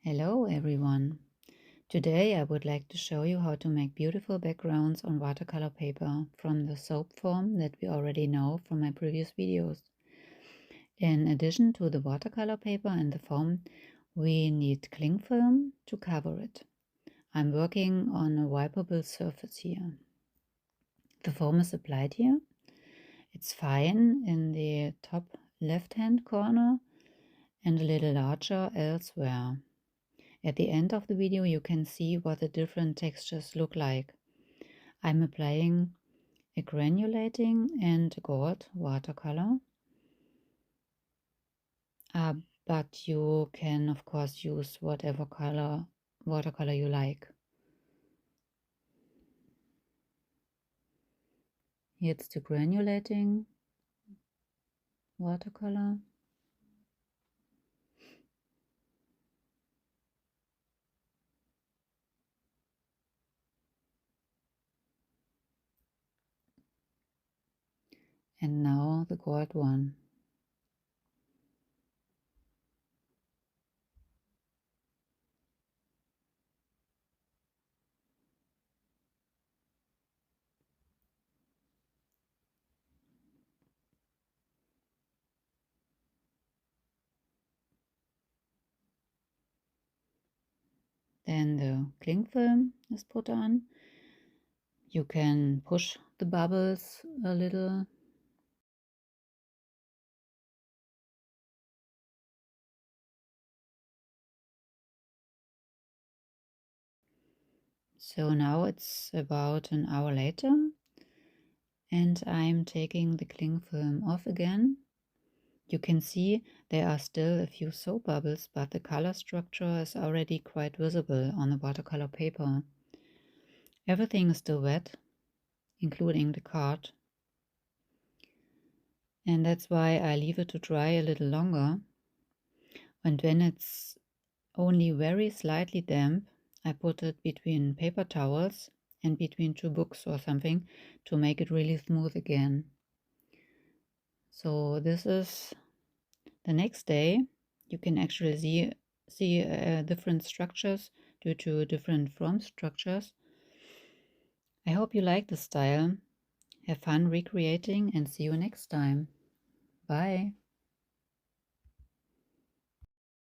Hello everyone! Today I would like to show you how to make beautiful backgrounds on watercolor paper from the soap form that we already know from my previous videos. In addition to the watercolor paper and the foam, we need cling film to cover it. I'm working on a wipeable surface here. The foam is applied here. It's fine in the top left-hand corner and a little larger elsewhere. At the end of the video you can see what the different textures look like. I'm applying a granulating and gold watercolor, but you can of course use whatever watercolor you like. Here's the granulating watercolor. And now the gold one. Then the cling film is put on. You can push the bubbles a little. So now it's about an hour later and I'm taking the cling film off again. You can see there are still a few soap bubbles, but the color structure is already quite visible on the watercolor paper. Everything is still wet, including the card. And that's why I leave it to dry a little longer. And when it's only very slightly damp, I put it between paper towels and between two books or something to make it really smooth again. So this is the next day. You can actually see different structures due to different foam structures. I hope you like the style. Have fun recreating and see you next time. Bye.